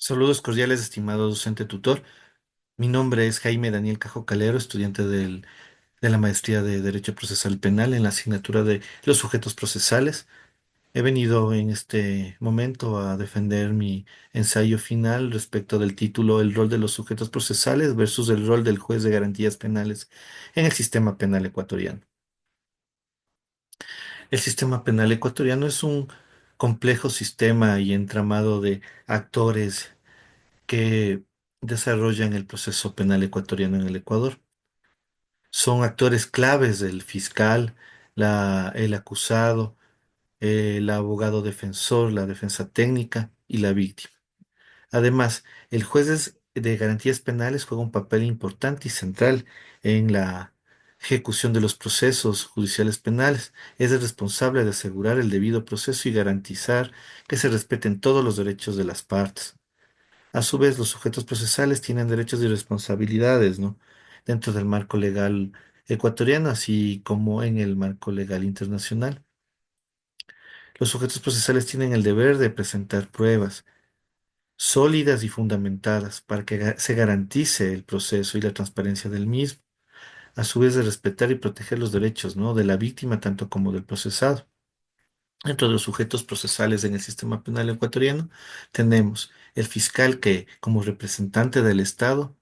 Saludos cordiales, estimado docente tutor. Mi nombre es Jaime Daniel Cajo Calero, estudiante de la maestría de Derecho Procesal Penal en la asignatura de los sujetos procesales. He venido en este momento a defender mi ensayo final respecto del título El rol de los sujetos procesales versus el rol del juez de garantías penales en el sistema penal ecuatoriano. El sistema penal ecuatoriano es un complejo sistema y entramado de actores que desarrollan el proceso penal ecuatoriano en el Ecuador. Son actores claves del fiscal, el acusado, el abogado defensor, la defensa técnica y la víctima. Además, el de garantías penales juega un papel importante y central en la ejecución de los procesos judiciales penales. Es el responsable de asegurar el debido proceso y garantizar que se respeten todos los derechos de las partes. A su vez, los sujetos procesales tienen derechos y responsabilidades, ¿no? Dentro del marco legal ecuatoriano, así como en el marco legal internacional. Los sujetos procesales tienen el deber de presentar pruebas sólidas y fundamentadas para que se garantice el proceso y la transparencia del mismo. A su vez, de respetar y proteger los derechos, ¿no? De la víctima, tanto como del procesado. Dentro de los sujetos procesales en el sistema penal ecuatoriano, tenemos el fiscal que, como representante del Estado,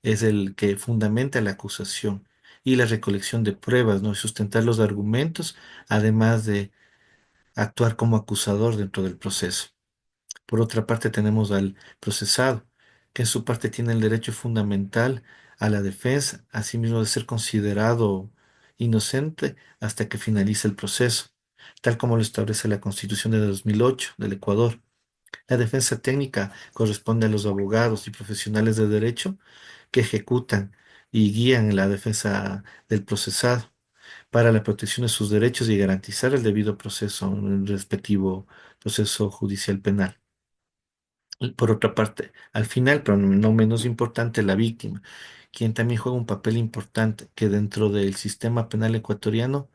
es el que fundamenta la acusación y la recolección de pruebas, ¿no? Y sustentar los argumentos, además de actuar como acusador dentro del proceso. Por otra parte, tenemos al procesado, que en su parte tiene el derecho fundamental a la defensa, asimismo de ser considerado inocente hasta que finalice el proceso, tal como lo establece la Constitución de 2008 del Ecuador. La defensa técnica corresponde a los abogados y profesionales de derecho que ejecutan y guían la defensa del procesado para la protección de sus derechos y garantizar el debido proceso en el respectivo proceso judicial penal. Y por otra parte, al final, pero no menos importante, la víctima, quien también juega un papel importante que dentro del sistema penal ecuatoriano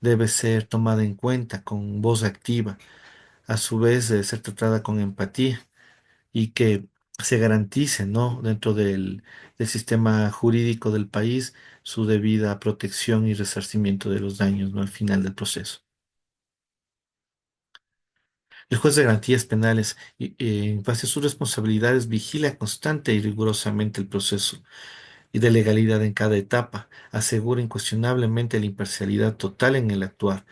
debe ser tomada en cuenta con voz activa, a su vez de ser tratada con empatía y que se garantice, ¿no? Dentro del sistema jurídico del país su debida protección y resarcimiento de los daños, ¿no? Al final del proceso. El juez de garantías penales, en base a sus responsabilidades, vigila constante y rigurosamente el proceso y de legalidad en cada etapa, asegura incuestionablemente la imparcialidad total en el actuar,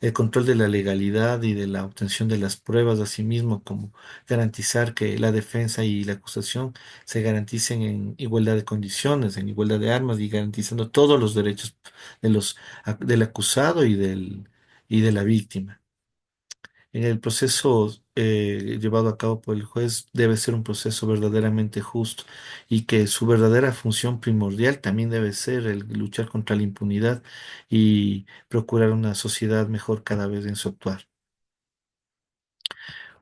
el control de la legalidad y de la obtención de las pruebas, asimismo como garantizar que la defensa y la acusación se garanticen en igualdad de condiciones, en igualdad de armas y garantizando todos los derechos del acusado y de la víctima. En el proceso llevado a cabo por el juez debe ser un proceso verdaderamente justo y que su verdadera función primordial también debe ser el luchar contra la impunidad y procurar una sociedad mejor cada vez en su actuar.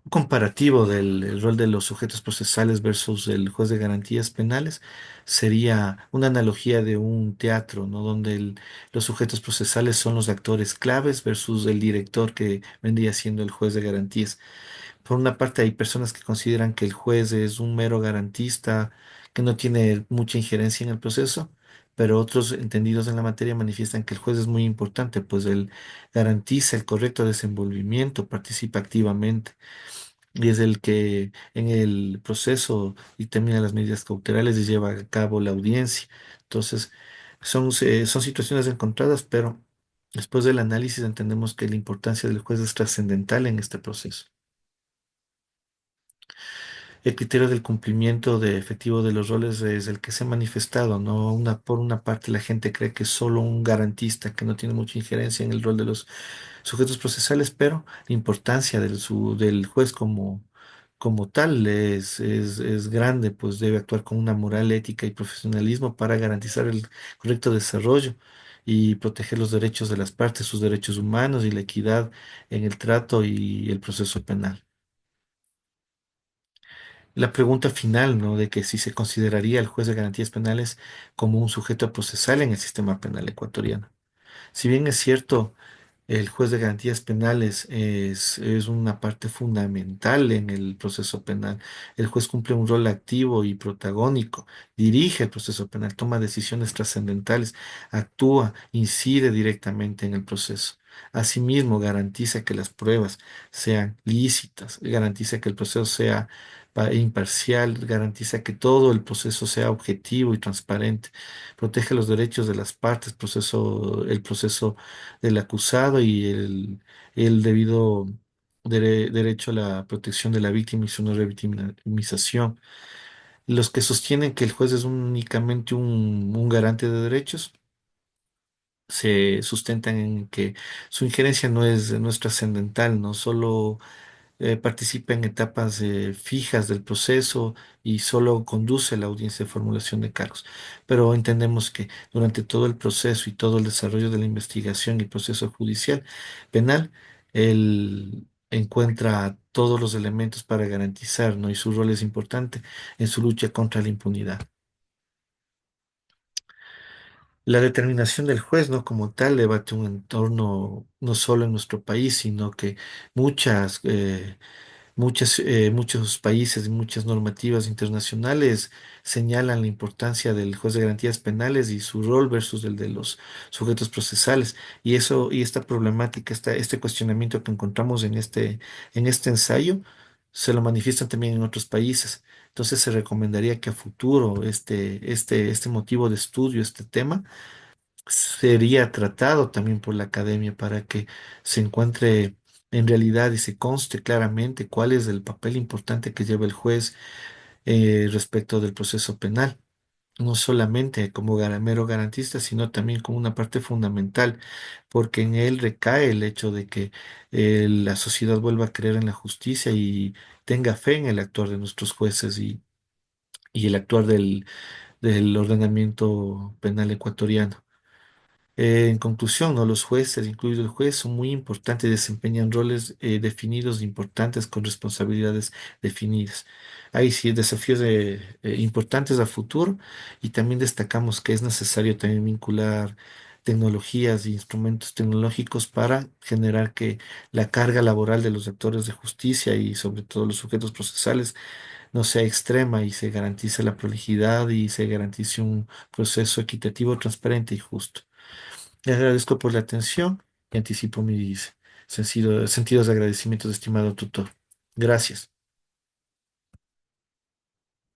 Un comparativo del el rol de los sujetos procesales versus el juez de garantías penales sería una analogía de un teatro, ¿no? Donde los sujetos procesales son los actores claves versus el director que vendría siendo el juez de garantías. Por una parte, hay personas que consideran que el juez es un mero garantista que no tiene mucha injerencia en el proceso, pero otros entendidos en la materia manifiestan que el juez es muy importante, pues él garantiza el correcto desenvolvimiento, participa activamente y es el que en el proceso dictamina las medidas cautelares y lleva a cabo la audiencia. Entonces, son situaciones encontradas, pero después del análisis entendemos que la importancia del juez es trascendental en este proceso. El criterio del cumplimiento de efectivo de los roles es el que se ha manifestado, ¿no? Por una parte, la gente cree que es solo un garantista que no tiene mucha injerencia en el rol de los sujetos procesales, pero la importancia del juez como tal es grande, pues debe actuar con una moral, ética y profesionalismo para garantizar el correcto desarrollo y proteger los derechos de las partes, sus derechos humanos y la equidad en el trato y el proceso penal. La pregunta final, ¿no? De que si se consideraría al juez de garantías penales como un sujeto procesal en el sistema penal ecuatoriano. Si bien es cierto, El juez de garantías penales es una parte fundamental en el proceso penal. El juez cumple un rol activo y protagónico, dirige el proceso penal, toma decisiones trascendentales, actúa, incide directamente en el proceso. Asimismo, garantiza que las pruebas sean lícitas, garantiza que el proceso sea imparcial, garantiza que todo el proceso sea objetivo y transparente, protege los derechos de las partes, el proceso del acusado y el debido derecho a la protección de la víctima y su no revictimización. Los que sostienen que el juez es únicamente un garante de derechos se sustentan en que su injerencia no es trascendental, no solo participa en etapas fijas del proceso y solo conduce la audiencia de formulación de cargos. Pero entendemos que durante todo el proceso y todo el desarrollo de la investigación y proceso judicial penal, él encuentra todos los elementos para garantizar, ¿no? Y su rol es importante en su lucha contra la impunidad. La determinación del juez, ¿no? Como tal, debate un entorno no solo en nuestro país, sino que muchas muchos países y muchas normativas internacionales señalan la importancia del juez de garantías penales y su rol versus el de los sujetos procesales. Y eso, y esta problemática, este cuestionamiento que encontramos en este ensayo, se lo manifiestan también en otros países. Entonces se recomendaría que a futuro este motivo de estudio, este tema, sería tratado también por la academia para que se encuentre en realidad y se conste claramente cuál es el papel importante que lleva el juez respecto del proceso penal, no solamente como mero garantista, sino también como una parte fundamental, porque en él recae el hecho de que la sociedad vuelva a creer en la justicia y tenga fe en el actuar de nuestros jueces y el actuar del ordenamiento penal ecuatoriano. En conclusión, ¿no? Los jueces, incluido el juez, son muy importantes, desempeñan roles definidos, importantes, con responsabilidades definidas. Hay sí desafíos importantes a futuro y también destacamos que es necesario también vincular tecnologías e instrumentos tecnológicos para generar que la carga laboral de los actores de justicia y sobre todo los sujetos procesales no sea extrema y se garantice la prolijidad y se garantice un proceso equitativo, transparente y justo. Le agradezco por la atención y anticipo mis sentidos de agradecimiento, estimado tutor. Gracias.